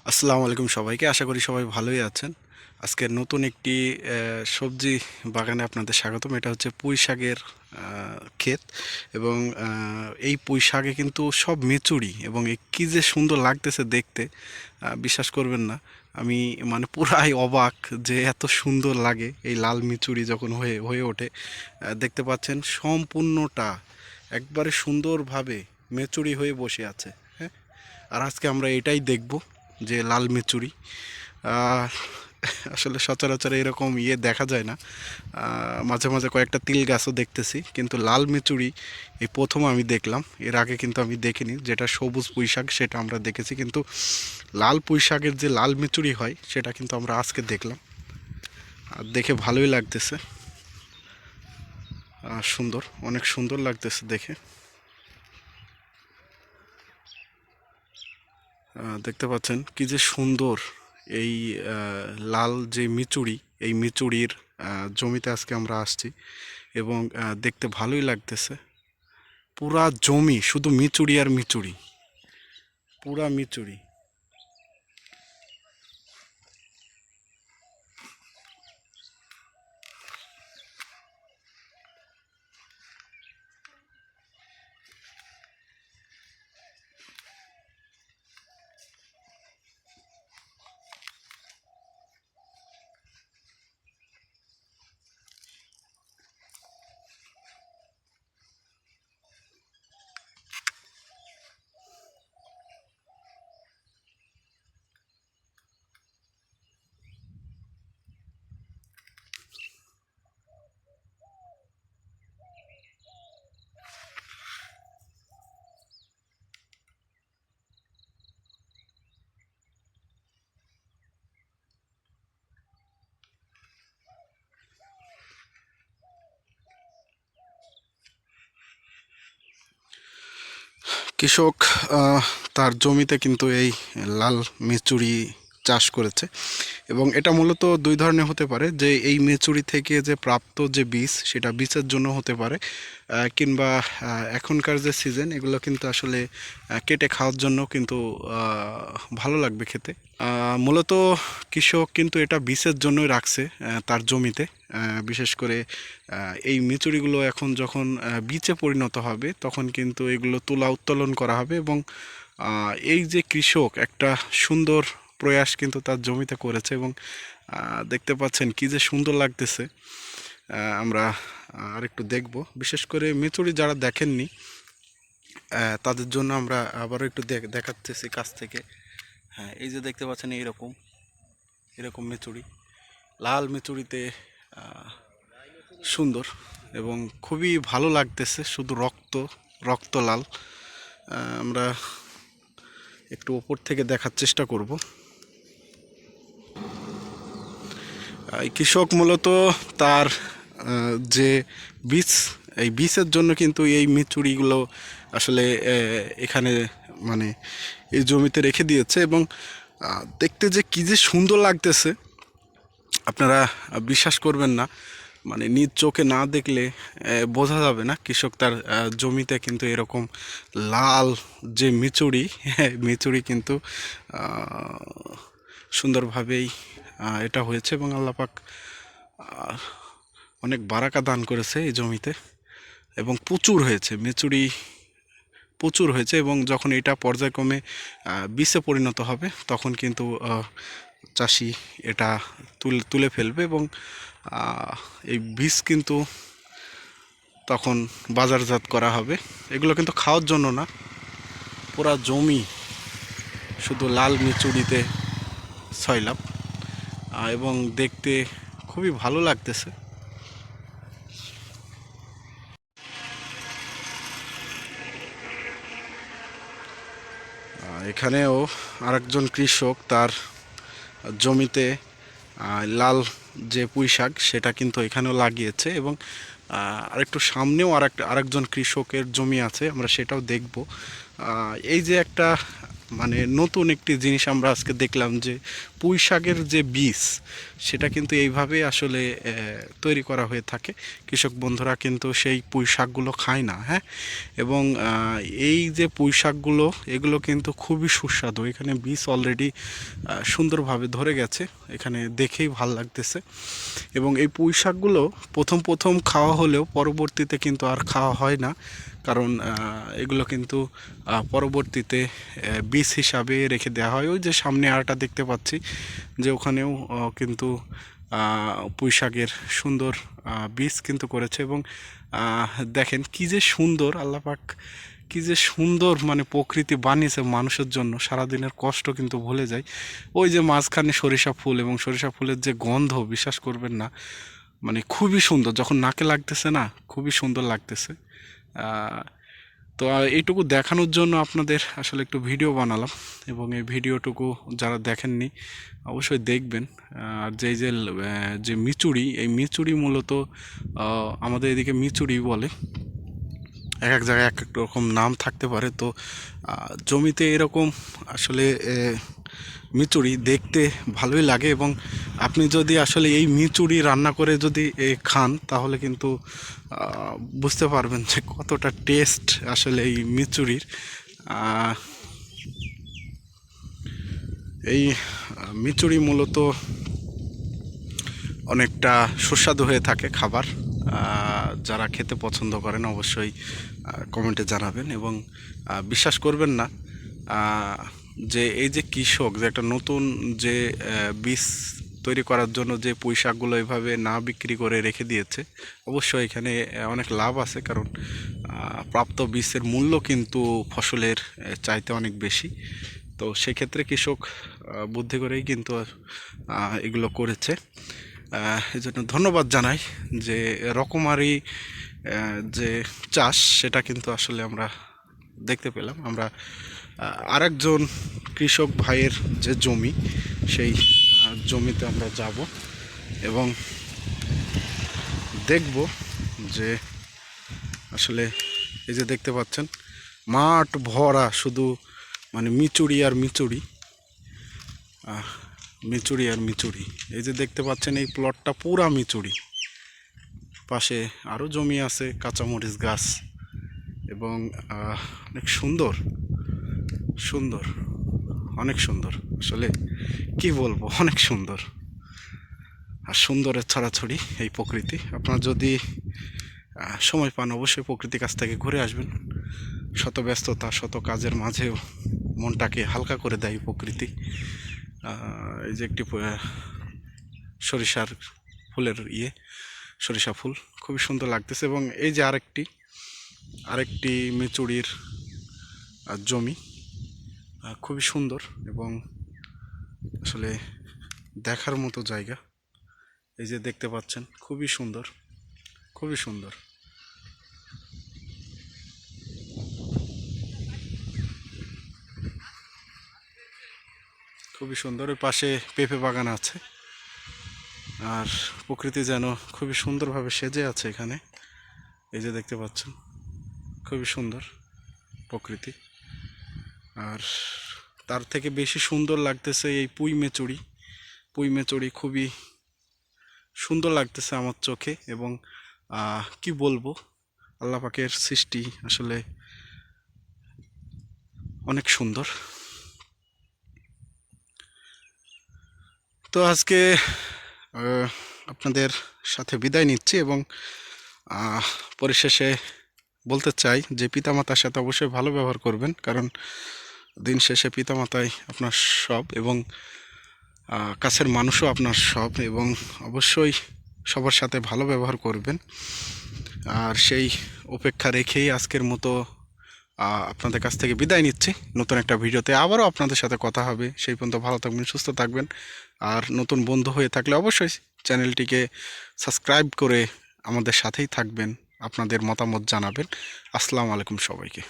আসসালামু আলাইকুম সবাইকে। আশা করি সবাই ভালোই আছেন। আজকে নতুন একটি সবজি বাগানে আপনাদের স্বাগতম। এটা হচ্ছে পুঁই শাকের ক্ষেত এবং এই পুঁই শাকে কিন্তু সব মেচুরি এবং কী যে সুন্দর লাগতেছে দেখতে, বিশ্বাস করবেন না। আমি মানে পুরাই অবাক যে এত সুন্দর লাগে এই লাল মিচুরি যখন হয়ে হয়ে ওঠে। দেখতে পাচ্ছেন সম্পূর্ণটা একবারে সুন্দরভাবে মেচুরি হয়ে বসে আছে। হ্যাঁ, আর আজকে আমরা এটাই দেখব যে লাল মেচুরি। আহ, আসলে সচরাচর এরকম দেখা যায় না। মাঝে মাঝে কয়েকটা তিল গাছও দেখতেছি, কিন্তু লাল মেচুরি এই প্রথম আমি দেখলাম। এর আগে কিন্তু আমি দেখিনি। যেটা সবুজ পুঁই শাক সেটা আমরা দেখেছি, কিন্তু লাল পুঁই শাকের যে লাল মেচুরি হয় সেটা কিন্তু আমরা আজকে দেখলাম। আর দেখে ভালোই লাগতেছে, সুন্দর, অনেক সুন্দর লাগতেছে দেখে। দেখতে পাচ্ছেন কি যে সুন্দর এই লাল যে মিচুড়ি, এই মিচুড়ির জমিতে আজকে আমরা আসছি এবং দেখতে ভালোই লাগতেছে। পুরা জমি শুধু মিচুড়ি আর মিচুড়ি, পুরা মিচুড়ি। কৃষক তার জমিতে কিন্তু এই লাল মেচুরি চাষ করেছে এবং এটা মূলত দুই ধরনের হতে পারে। যে এই মেচুরি থেকে যে প্রাপ্ত যে বীজ, সেটা বীজের জন্য হতে পারে, কিংবা এখনকার যে সিজন, এগুলো কিন্তু আসলে কেটে খাওয়ার জন্য কিন্তু ভালো লাগবে খেতে। মূলত কৃষক কিন্তু এটা বীজের জন্যই রাখছে তার জমিতে। বিশেষ করে এই মিচুরিগুলো এখন যখন বীজে পরিণত হবে তখন কিন্তু এগুলো তুলা উত্তোলন করা হবে এবং এই যে কৃষক একটা সুন্দর প্রয়াস কিন্তু তার জমিতে করেছে এবং দেখতে পাচ্ছেন কি যে সুন্দর লাগতেছে। আমরা আরেকটু দেখব, বিশেষ করে মিচুরি যারা দেখেননি তাদের জন্য আমরা আবারও একটু দেখাচ্তেছি কাছ থেকে। হ্যাঁ, এই যে দেখতে পাচ্ছেন এইরকম এরকম মেচুরি, লাল মেচুরিতে সুন্দর এবং খুবই ভালো লাগতেছে, শুধু রক্ত রক্ত লাল। আমরা একটু ওপর থেকে দেখার চেষ্টা করব। এই কৃষক মূলত তার যে বীজ, এই বীজের জন্য কিন্তু এই মিচুরিগুলো আসলে এখানে মানে এই জমিতে রেখে দিয়েছে এবং দেখতে যে কী যে সুন্দর লাগতেছে আপনারা বিশ্বাস করবেন না। মানে নিজ চোখে না দেখলে বোঝা যাবে না কৃষক তার জমিতে কিন্তু এরকম লাল যে মিচুরি, মিচুরি কিন্তু সুন্দরভাবেই এটা হয়েছে এবং আল্লাহ পাক অনেক বারাকা দান করেছে এই জমিতে এবং প্রচুর হয়েছে মিচুরি, প্রচুর হয়েছে। এবং যখন এটা পর্যায়ক্রমে বীজে পরিণত হবে তখন কিন্তু চাষি এটা তুলে তুলে ফেলবে এবং এই বীজ কিন্তু তখন বাজারজাত করা হবে। এগুলো কিন্তু খাওয়ার জন্য না, পুরা জমি শুধু লাল মিচুরিতে সয়লাব এবং দেখতে খুবই ভালো লাগতেছে। এখানেও আরেকজন কৃষক তার জমিতে লাল যে পুঁই শাক সেটা কিন্তু এখানেও লাগিয়েছে এবং আরেকটু সামনেও আরেকজন কৃষকের জমি আছে, আমরা সেটাও দেখব। এই যে একটা মানে নতুন একটি জিনিস আমরা আজকে দেখলাম যে পুঁই শাকের যে বীজ সেটা কিন্তু এইভাবে আসলে তৈরি করা হয়ে থাকে। কৃষক বন্ধুরা কিন্তু সেই পুঁই শাকগুলো খায় না, হ্যাঁ। এবং এই যে পুঁই শাকগুলো এগুলো কিন্তু খুবই সুস্বাদু। এখানে বীজ অলরেডি সুন্দরভাবে ধরে গেছে, এখানে দেখেই ভাল লাগতেছে। এবং এই পুঁই শাকগুলো প্রথম প্রথম খাওয়া হলেও পরবর্তীতে কিন্তু আর খাওয়া হয় না, কারণ এগুলো কিন্তু পরবর্তীতে বীজ হিসাবে রেখে দেওয়া হয়। ওই যে সামনে আরটা দেখতে পাচ্ছি যে ওখানেও কিন্তু পুঁই শাকের সুন্দর বীজ কিন্তু করেছে। এবং দেখেন কি যে সুন্দর, আল্লাহ পাক কি যে সুন্দর মানে প্রকৃতি বানিয়েছে মানুষের জন্য, সারাদিনের কষ্ট কিন্তু ভুলে যায়। ওই যে মাঝখানে সরিষা ফুল, এবং সরিষা ফুলের যে গন্ধ বিশ্বাস করবেন না, মানে খুবই সুন্দর, যখন নাকে লাগতেছে না খুবই সুন্দর লাগতেছে। তো এইটুকু দেখানোর জন্য আপনাদের আসলে একটু ভিডিও বানালাম, এবং এই ভিডিওটুকু যারা দেখেননি অবশ্যই দেখবেন। আর যে মিচুড়ি, এই মিচুড়ি মূলত আমাদের এদিকে মিচুড়ি বলে, এক এক জায়গায় এক এক রকম নাম থাকতে পারে। তো জমিতে এরকম আসলে মিচুড়ি দেখতে ভালোই লাগে, এবং আপনি যদি আসলে এই মিচুড়ি রান্না করে যদি খান তাহলে কিন্তু বুঝতে পারবেন যে কতটা টেস্ট আসলে এই মিচুড়ির। এই মিচুড়ি মূলত অনেকটা সুস্বাদু হয়ে থাকে খাবার। যারা খেতে পছন্দ করেন অবশ্যই কমেন্টে জানাবেন। এবং বিশ্বাস করবেন না যে এই যে কৃষক যে একটা নতুন যে বীজ তৈরি করার জন্য যে পুঁই শাকগুলো এভাবে না বিক্রি করে রেখে দিয়েছে, অবশ্যই এখানে অনেক লাভ আছে, কারণ প্রাপ্ত বীজের মূল্য কিন্তু ফসলের চাইতে অনেক বেশি। তো সেক্ষেত্রে কৃষক বুদ্ধি করেই কিন্তু এগুলো করেছে। এই জন্য ধন্যবাদ জানাই যে রকমারি যে চাষ সেটা কিন্তু আসলে আমরা দেখতে পেলাম। আমরা আরেকজন কৃষক ভাইয়ের যে জমি, সেই জমিতে আমরা যাব এবং দেখব যে আসলে এই যে দেখতে পাচ্ছেন মাঠ ভরা শুধু মানে মিচুড়ি আর মিচুড়ি, মিচুড়ি আর মিচুড়ি। এই যে দেখতে পাচ্ছেন এই প্লটটা পুরা মিচুড়ি, পাশে আরও জমি আছে, কাঁচামরিচ গাছ, এবং অনেক সুন্দর সুন্দর, অনেক সুন্দর, আসলে কি বলবো, অনেক সুন্দর। আর সুন্দরের ছড়াছড়ি এই প্রকৃতি। আপনারা যদি সময় পান অবশ্যই প্রকৃতির কাছ থেকে ঘুরে আসবেন। শত ব্যস্ততা শত কাজের মাঝেও মনটাকে হালকা করে দেয় প্রকৃতি। এই যে একটি সরিষার ফুলের সরিষা ফুল খুবই সুন্দর লাগতেছে। এবং এই যে আরেকটি মিচুড়ির জমি, খুবই সুন্দর এবং আসলে দেখার মতো জায়গা। এই যে দেখতে পাচ্ছেন খুবই সুন্দর, খুবই সুন্দর। খুবই সুন্দর। ওই পাশে পেঁপে বাগান আছে, আর প্রকৃতি যেন খুবই সুন্দরভাবে সেজে আছে এখানে। এই যে দেখতে পাচ্ছেন খুবই সুন্দর প্রকৃতি। আর তার থেকে বেশি সুন্দর লাগতেছে এই পুঁই মেচুড়ি খুবই সুন্দর লাগতেছে আমার চোখে। এবং কি বলবো, আল্লাহ পাকের সৃষ্টি আসলে অনেক সুন্দর। তো আজকে আপনাদের সাথে বিদায় নিচ্ছি, এবং পরিশেষে বলতে চাই যে পিতামাতার সাথে অবশ্যই ভালো ব্যবহার করবেন, কারণ দিন শেষে পিতামাতাই আপনার সব, এবং কাছের মানুষও আপনার সব, এবং অবশ্যই সবার সাথে ভালো ব্যবহার করবেন। আর সেই অপেক্ষা রেখেই আজকের মতো আপনাদের কাছ থেকে বিদায় নিচ্ছি। নতুন একটা ভিডিওতে আবারও আপনাদের সাথে কথা হবে। সেই পর্যন্ত ভালো থাকবেন, সুস্থ থাকবেন। আর নতুন বন্ধু হয়ে থাকলে অবশ্যই চ্যানেলটিকে সাবস্ক্রাইব করে আমাদের সাথেই থাকবেন, আপনাদের মতামত জানাবেন। আসসালামু আলাইকুম সবাইকে।